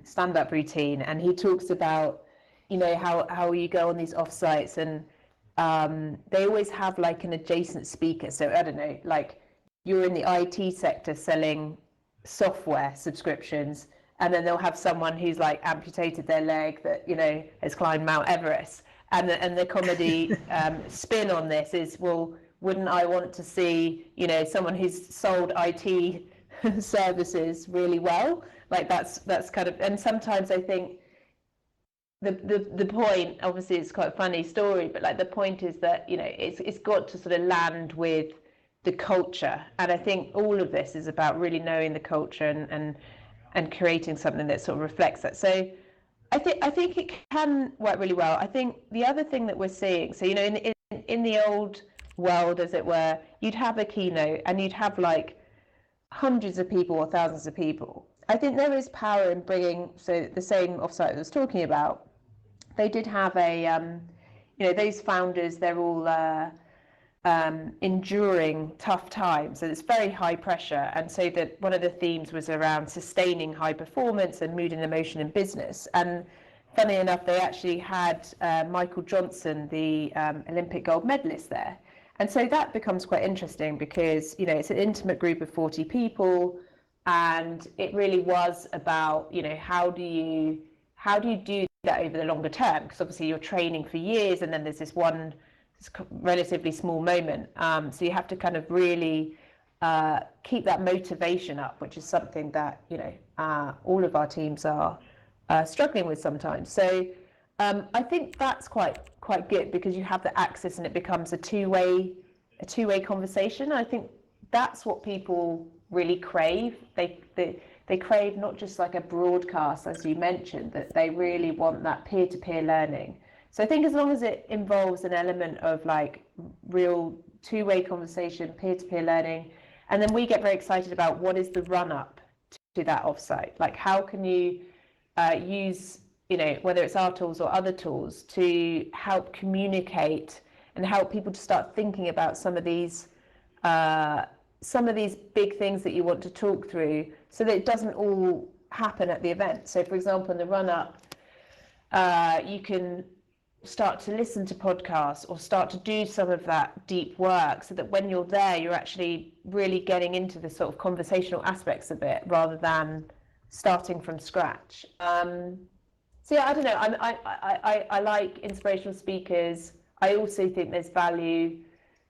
stand-up routine, and he talks about how you go on these offsites, and they always have like an adjacent speaker. So I don't know, like you're in the IT sector selling software subscriptions, and then they'll have someone who's like amputated their leg that has climbed Mount Everest, and the comedy spin on this is, well, wouldn't I want to see someone who's sold IT services really well? Like that's kind of, and sometimes I think the point, obviously it's quite a funny story, but like the point is that it's got to sort of land with the culture, and I think all of this is about really knowing the culture and creating something that sort of reflects that. So I think it can work really well. I think the other thing that we're seeing, so in the old world, as it were, you'd have a keynote and you'd have like hundreds of people or thousands of people. I think there is power in bringing, so the same offsite I was talking about, they did have a those founders, they're all enduring tough times, so it's very high pressure, and so that one of the themes was around sustaining high performance and mood and emotion in business. And funny enough, they actually had Michael Johnson, the Olympic gold medalist, there. And so that becomes quite interesting because it's an intimate group of 40 people. And it really was about, you know, how do you do that over the longer term? Because obviously you're training for years, and then there's this relatively small moment. So you have to kind of really keep that motivation up, which is something that, you know, all of our teams are struggling with sometimes. So I think that's quite good, because you have the access and it becomes a two-way conversation. I think that's what people really crave. They crave not just like a broadcast, as you mentioned, that they really want that peer-to-peer learning. So I think as long as it involves an element of like real two-way conversation, peer-to-peer learning, and then we get very excited about what is the run-up to that offsite. Like, how can you use, you know, whether it's our tools or other tools, to help communicate and help people to start thinking about some of these big things that you want to talk through, so that it doesn't all happen at the event. So for example, in the run-up, you can start to listen to podcasts or start to do some of that deep work, so that when you're there, you're actually really getting into the sort of conversational aspects of it, rather than starting from scratch. So yeah, I don't know, I like inspirational speakers. I also think there's value.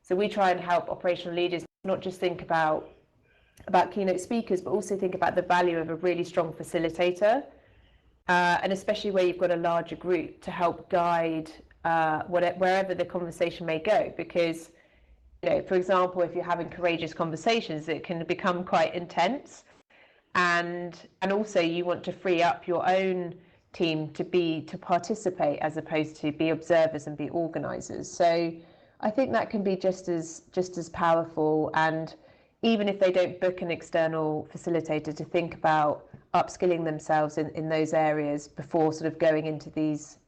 So we try and help operational leaders not just think about keynote speakers, but also think about the value of a really strong facilitator, and especially where you've got a larger group, to help guide wherever the conversation may go. Because, you know, for example, if you're having courageous conversations, it can become quite intense, and also you want to free up your own team to participate, as opposed to be observers and be organizers. So I think that can be just as powerful. And even if they don't book an external facilitator, to think about upskilling themselves in those areas before sort of going into these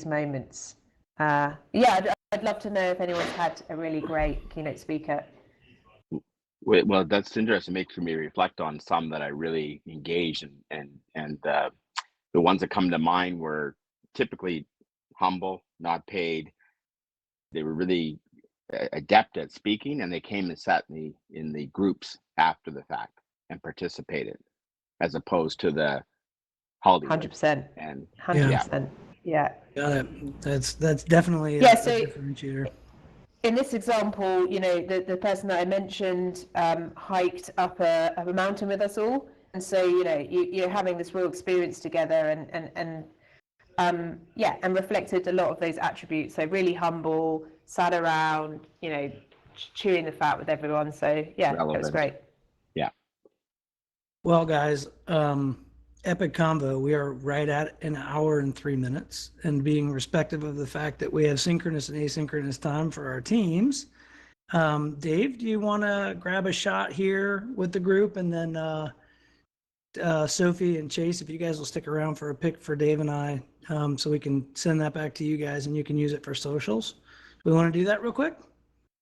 moments. I'd love to know if anyone's had a really great keynote speaker. Well, that's interesting. It makes me reflect on some that I really engaged and the ones that come to mind were typically humble, not paid. They were really adept at speaking, and they came and sat in the groups after the fact and participated, as opposed to the Hollywood. 100%. And 100%. Yeah. Got it. That's definitely a differentiator. In this example, you know, the person that I mentioned hiked up a mountain with us all, and so, you know, you're having this real experience together, and reflected a lot of those attributes. So really humble, sat around, you know, chewing the fat with everyone. So yeah, relevant. It was great. Yeah. Well, guys, epic convo. We are right at an hour and 3 minutes, and being respectful of the fact that we have synchronous and asynchronous time for our teams. Dave, do you want to grab a shot here with the group, and then Sophie and Chase, if you guys will stick around for a pick for Dave and I, so we can send that back to you guys and you can use it for socials. We want to do that real quick?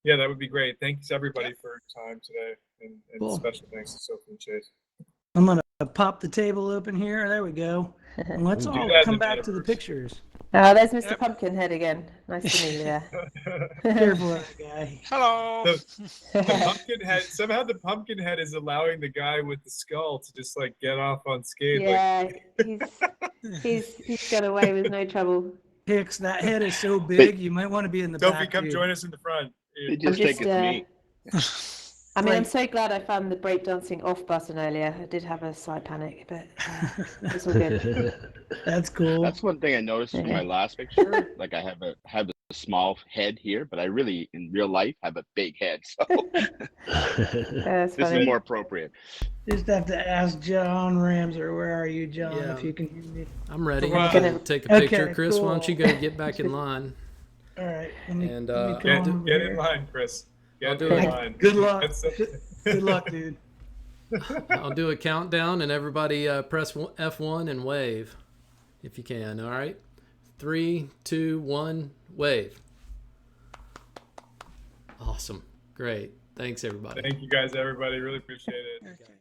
Yeah, that would be great. Thanks everybody for your time today, and Cool. Special thanks to Sophie and Chase. I'm going to pop the table open here. There we go. And let's Do all that in come the back to the metaverse. pictures. There's Mr. Yep. Pumpkinhead again. Nice to meet you there. Careful of that guy. Hello. The pumpkin head, somehow the pumpkin head is allowing the guy with the skull to just like get off unscathed. Yeah, he's got away with no trouble. Hicks, that head is so big, you might want to be in the Sophie, back. come dude. join us in the front. They just think it's me. I mean, Like- I'm so glad I found the breakdancing off button earlier. I did have a slight panic, but it's all good. That's cool. That's one thing I noticed in my last picture. Like, I have a small head here, but I really, in real life, have a big head. So That's this funny. is more appropriate. Just have to ask John Ramser. Where are you, John? Yeah. If you can hear me. I'm ready. Wow. To take a picture, Okay, Chris. Why don't you cool. go get back in line? All right. Let me, And, let me come I'll on do- over Get here. in line, Chris. I'll Get do in it. line. Good luck. That's- Good luck, dude. I'll do a countdown, and everybody press F1 and wave, if you can. All right. 3, 2, 1, wave. Awesome. Great. Thanks, everybody. Thank you guys, everybody. Really appreciate it. Okay.